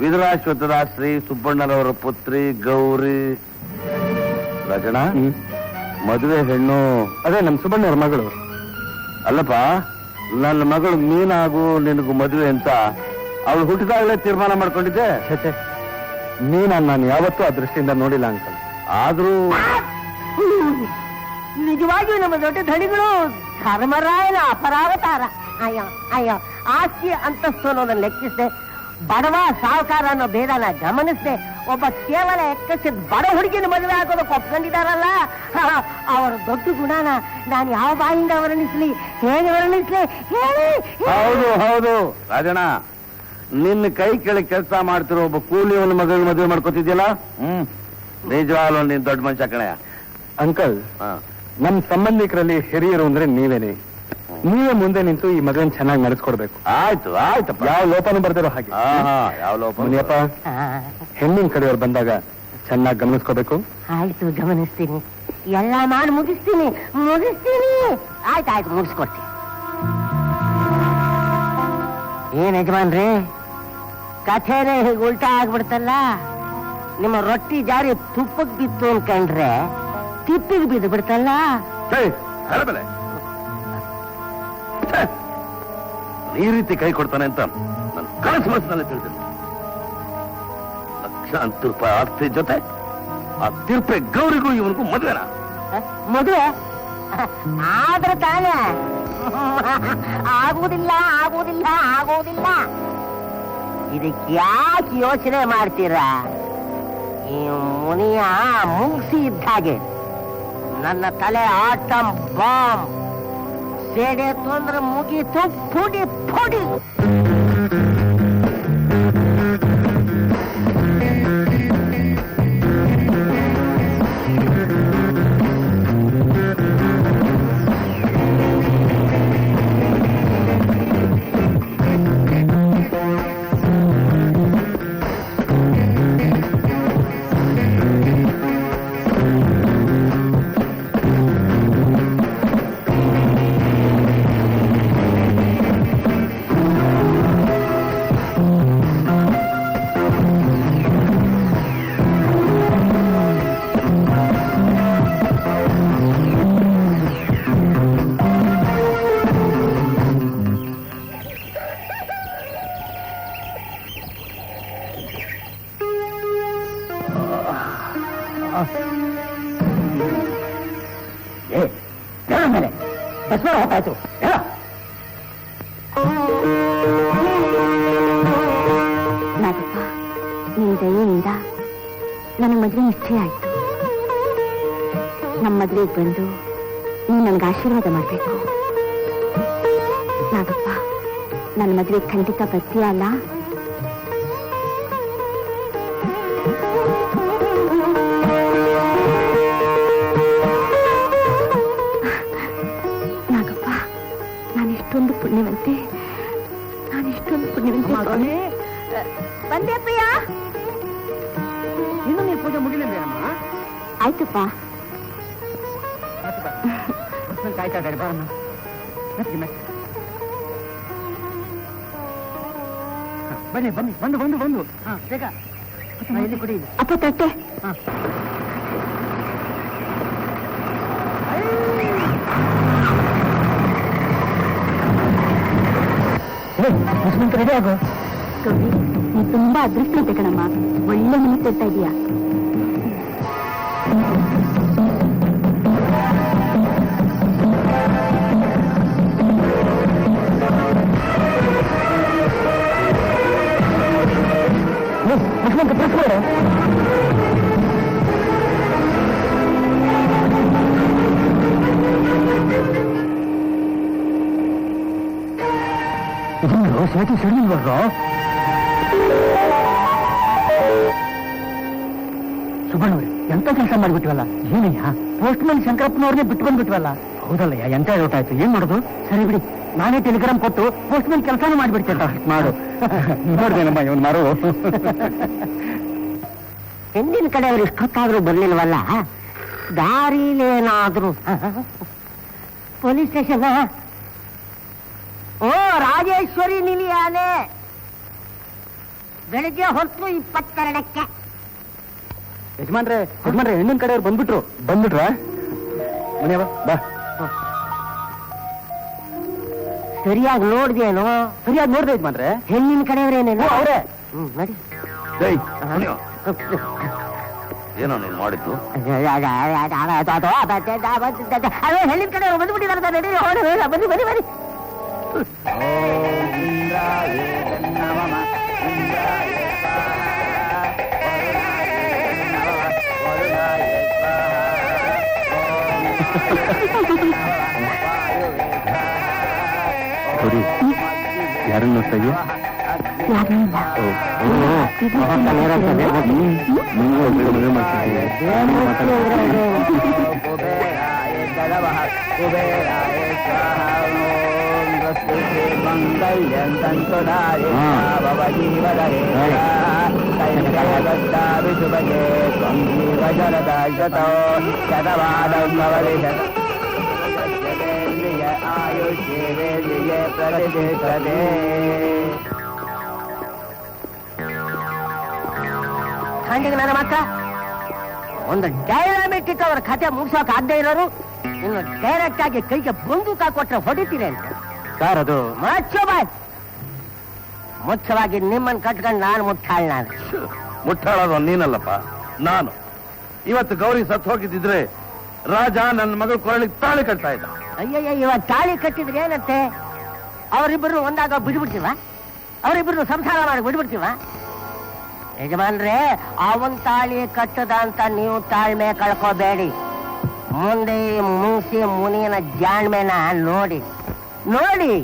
ವಿದುರಾಶ್ವತ್ಥದ ಶ್ರೀ ಸುಬ್ಬಣ್ಣರವರ ಪುತ್ರಿ ಗೌರಿ. ರಾಜಣ್ಣ, ಮದುವೆ ಹೆಣ್ಣು ಅದೇ ನಮ್ ಸುಬ್ಬಣ್ಣವ್ರ ಮಗಳು. ಅಲ್ಲಪ್ಪ, ನನ್ನ ಮಗಳು ನೀನಾಗು ನಿನಗೂ ಮದುವೆ ಅಂತ ಅವಳು ಹುಟ್ಟಿದಾಗಲೇ ತೀರ್ಮಾನ ಮಾಡ್ಕೊಂಡಿದ್ದೆ. ಛೆ, ನಾನು ಯಾವತ್ತೂ ಆ ದೃಷ್ಟಿಯಿಂದ ನೋಡಿಲ್ಲ ಅಂಕಲ್. ಆದ್ರೂ ನಿಜವಾಗಿಯೂ ನಮ್ಮ ದೊಡ್ಡ ಧಣಿಗಳು ಧರ್ಮರಾಯನ ಅಪರಾವತಾರ. ಅಯ್ಯೋ ಅಯ್ಯೋ, ಆಸ್ತಿ ಅಂತಸ್ತು ಅನ್ನೋದನ್ನ ಲೆಕ್ಕಿಸದೆ, ಬಡವ ಸಾಹುಕಾರ ಅನ್ನೋ ಭೇದನ ಗಮನಿಸದೆ, ಒಬ್ಬ ಕೇವಲ ಎಕ್ಕಸಿದ ಬಡ ಹುಡುಗಿನ ಮದುವೆ ಆಗೋದಕ್ಕೆ ಒಪ್ಕೊಂಡಿದಾರಲ್ಲ, ಅವರ ದೊಡ್ಡ ಗುಣನ ನಾನು ಯಾವ ಬಾಯಿಂದ ವರ್ಣಿಸ್ಲಿ, ಹೇಗೆ ವರ್ಣಿಸ್ಲಿ ಹೇಳಿ? ಹೌದು ಹೌದು ರಾಜಣ್ಣ, ನಿನ್ನ ಕೈ ಕೆಳಗೆ ಕೆಲಸ ಮಾಡ್ತಿರೋ ಒಬ್ಬ ಕೂಲಿಯವನ ಮಗಳನ್ನ ಮದುವೆ ಮಾಡ್ಕೊತಿದ್ಯಲ್ಲ, ನಿಜವಾಗ್ಲೂ ನೀನ್ ದೊಡ್ಡ ಮನುಷ್ಯ ಕಣೆಯ. ಅಂಕಲ್, ನಮ್ ಸಂಬಂಧಿಕರಲ್ಲಿ ಹಿರಿಯರು ಅಂದ್ರೆ ನೀವೇನೆ. ನೀವೇ ಮುಂದೆ ನಿಂತು ಈ ಮದುವೆನ ಚೆನ್ನಾಗಿ ನಡೆಸ್ಕೊಡ್ಬೇಕು. ಆಯ್ತು ಆಯ್ತಪ್ಪ, ಯಾವ ಲೋಪನೂ ಬರ್ದಿರೋ ಹಾಗೆ. ಯಾವ ಲೋಪ? ಮುನಿಯಪ್ಪ, ಹೆಣ್ಣಿನ ಕಡೆಯವ್ರು ಬಂದಾಗ ಚೆನ್ನಾಗಿ ಗಮನಿಸ್ಕೋಬೇಕು. ಆಯ್ತು, ಗಮನಿಸ್ತೀನಿ. ಎಲ್ಲ ಮಾಡಿ ಮುಗಿಸ್ತೀನಿ. ಆಯ್ತಾಯ್ತು, ಮುಗಿಸ್ಕೊಡ್ತೀನಿ. ಏನ್ ಯಜಮಾನ್ರಿ, ಕಥೆನೇ ಹೀಗೆ ಉಲ್ಟಾ ಆಗ್ಬಿಡ್ತಲ್ಲ. ನಿಮ್ಮ ರೊಟ್ಟಿ ಜಾರಿ ತುಪ್ಪಕ್ಕೆ ಬಿತ್ತು ಅನ್ಕಂಡ್ರೆ ತಿಪ್ಪಿಗೆ ಬಿದ್ದು ಬಿಡ್ತಲ್ಲ. ಈ ರೀತಿ ಕೈ ಕೊಡ್ತಾನೆ ಅಂತ ನನ್ನ ಕನಸು ಮನಸ್ಸಿನಲ್ಲಿ ತಿಳಿದಿಲ್ಲ. ಲಕ್ಷಾಂತರ ರೂಪಾಯಿ ಆಸ್ತಿ ಜೊತೆ ಆ ತೀರ್ಪೆ ಗೌರಿಗೂ ಇವನಿಗೂ ಮದುವೆನ? ಮದುವೆ ಆದ್ರೆ ತಾನೇ? ಆಗುವುದಿಲ್ಲ ಆಗುವುದಿಲ್ಲ ಆಗುವುದಿಲ್ಲ. ಇದಕ್ಕೆ ಯಾಕೆ ಯೋಚನೆ ಮಾಡ್ತೀರಾ? ಈ ಮುನಿಯ ಮುಂಗ್ಸಿ ಇದ್ದ ಹಾಗೆ ನನ್ನ ತಲೆ ಆಟಂ ಬಾಂಬ್. ಸೇಡೆ ತೊಂದ್ರೆ ಮುಗೀತು, ಪುಡಿ ಪುಡಿ. ಮೇಲೆ ಬಸ್ ಹೊತ್ತಾಯ್ತು. ನಾಗಪ್ಪ, ನಿನ್ ದಯೆಯಿಂದ ನನಗೆ ಮದುವೆ ನಿಶ್ಚಯ ಆಯ್ತು. ನಮ್ಮ ಮದುವೆಗೆ ಬಂದು ನೀನು ನನ್ಗೆ ಆಶೀರ್ವಾದ ಮಾಡಬೇಕು. ನಾಗಪ್ಪ, ನನ್ನ ಮದುವೆ ಖಂಡಿತ ಬರ್ತೀಯ ಅಲ್ಲ? ನಾಗಪ್ಪ, ನಾನಿಷ್ಟೊಂದು ಪುಣ್ಯವಂತೆ. ಬಂದೆ ಪ್ರಿಯ. ಇನ್ನು ನೀವು ಪೂಜೆ ಮುಗಿಲಿಲ್ವೇನಮ್ಮ? ಆಯ್ತಪ್ಪ. ಕಾಯ್ತಾ ಇದ್ದಾರೆ, ಬಾರಮ್ಮ. ಬನ್ನಿ ಬನ್ನಿ, ಬಂದು ಬೇಗ ಇಲ್ಲಿ ಕೊಡಿ. ಅಪ್ಪ ತಟ್ಟೆ. ರೆಡಿ ಆಗು. ಗೌರಿ, ನೀ ತುಂಬಾ ಅದೃಷ್ಟ ಇದೆ ಕಣಮ್ಮ. ಒಳ್ಳೆ ಮನೆ ಕೊಡ್ತಾ ಇದೀಯಾ. ಸೇತು ಸಿಡಿಲ್ವಲ್ಲ? ಸುಬ್ಬಣ್ಣವ್ರೆ, ಎಂತ ಕೆಲಸ ಮಾಡ್ಬಿಟ್ವಲ್ಲ. ಏನಯ್ಯ, ಪೋಸ್ಟ್ ಮ್ಯಾನ್ ಶಂಕರಪ್ಪನವ್ರನ್ನೇ ಬಿಟ್ಟು ಬಂದ್ಬಿಟ್ವಲ್ಲ. ಹೌದಲ್ಲಯ್ಯ, ಎಂತ ಔಟ್ ಆಯ್ತು. ಏನ್ ಮಾಡೋದು? ಸರಿ ಬಿಡಿ, ನಾನೇ ಟೆಲಿಗ್ರಾಮ್ ಕೊಟ್ಟು ಪೋಸ್ಟ್ ಮ್ಯಾನ್ ಕೆಲಸನೂ ಮಾಡ್ಬಿಡ್ತೇನೆ. ಮಾಡು. ನೋಡ್ದೇನಮ್ಮ ಇವನ್ ಮಾರು. ಹಿಂದಿನ ಕಡೆಯವರು ಇಷ್ಟೊತ್ತಾದ್ರೂ ಬರ್ಲಿಲ್ವಲ್ಲ? ದಾರಿಲೇನಾದ್ರೂ ಪೊಲೀಸ್ ಸ್ಟೇಷನ್? ಓ, ರಾಜೇಶ್ವರಿ ನಿಲಿಯಾನೆ. ಬೆಳಿಗ್ಗೆ ಹೊತ್ತು 22ಕ್ಕೆ. ಯಜಮಾನ್ರೆ, ಹೆಣ್ಣಿನ ಕಡೆಯವ್ರು ಬಂದ್ಬಿಟ್ರ? ಮನೆಯವ ಬಾ. ಸರಿಯಾಗಿ ನೋಡ್ದೇನು? ಸರಿಯಾಗಿ ನೋಡ್ದೆ ಯಜಮಾನ್ರೆ. ಹೆಣ್ಣಿನ ಕಡೆಯವ್ರೇನೇನು? ಅವರೇ. ನೋಡಿ. ಏನೋ ನೀನು ಮಾಡಿದ್ದು? ಅದೇ ಹೆಣ್ಣಿನ ಕಡೆಯವರು ಬಂದ್ಬಿಟ್ಟಿದ್ದಾರೆ. ಬನ್ನಿ. ಗೌರಿ, ಯಾರನ್ನ ನೋಡ್ತಾ ಇದೆಯಾ? ಖಂಡಿಗೆ ನನ್ನ ಮಕ್ಕ ಒಂದು ಡೈನಾಮಿಕ್ ಅವರ ಕಥೆ ಮುಗಿಸೋಕೆ ಆಗದೆ ಇರೋರು ಇನ್ನು ಡೈರೆಕ್ಟ್ ಆಗಿ ಕೈಗೆ ಬಂದೂಕ ಕೊಟ್ರೆ ಹೊಡಿತೀರಿ ಅಂತ. ಸರ್, ಅದು ಮುಚ್ಚವಾಗಿ ನಿಮ್ಮನ್ನು ಕಟ್ಕೊಂಡು ನಾನು ಮುಟ್ಟಾಳೋದು ನೀನಲ್ಲಪ್ಪ, ನಾನು. ಇವತ್ತು ಗೌರಿ ಸತ್ತು ಹೋಗಿದ್ದಿದ್ರೆ ರಾಜ ನನ್ನ ಮಗಳ ಕೊರಳಿಗೆ ತಾಳಿ ಕಟ್ತಾ ಇದ್ದ. ಅಯ್ಯಯ್ಯ, ಇವತ್ತು ತಾಳಿ ಕಟ್ಟಿದ್ರೆ ಏನಂತೆ? ಅವರಿಬ್ಬರು ಒಂದಾಗ ಬಿಡ್ಬಿಡ್ತೀವ? ಅವರಿಬ್ಬರು ಸಂಸಾರ ಮಾಡಿ ಬಿಡ್ಬಿಡ್ತೀವ? ಯಜಮಾನ್ರೆ, ಅವನ್ ತಾಳಿ ಕಟ್ಟದ ಅಂತ ನೀವು ತಾಳ್ಮೆ ಕಳ್ಕೋಬೇಡಿ. ಮುಂದೆ ಈ ಮುಂಗ್ಸಿ ಮುನಿಯನ ಜಾಣ್ಮೆನ ನೋಡಿ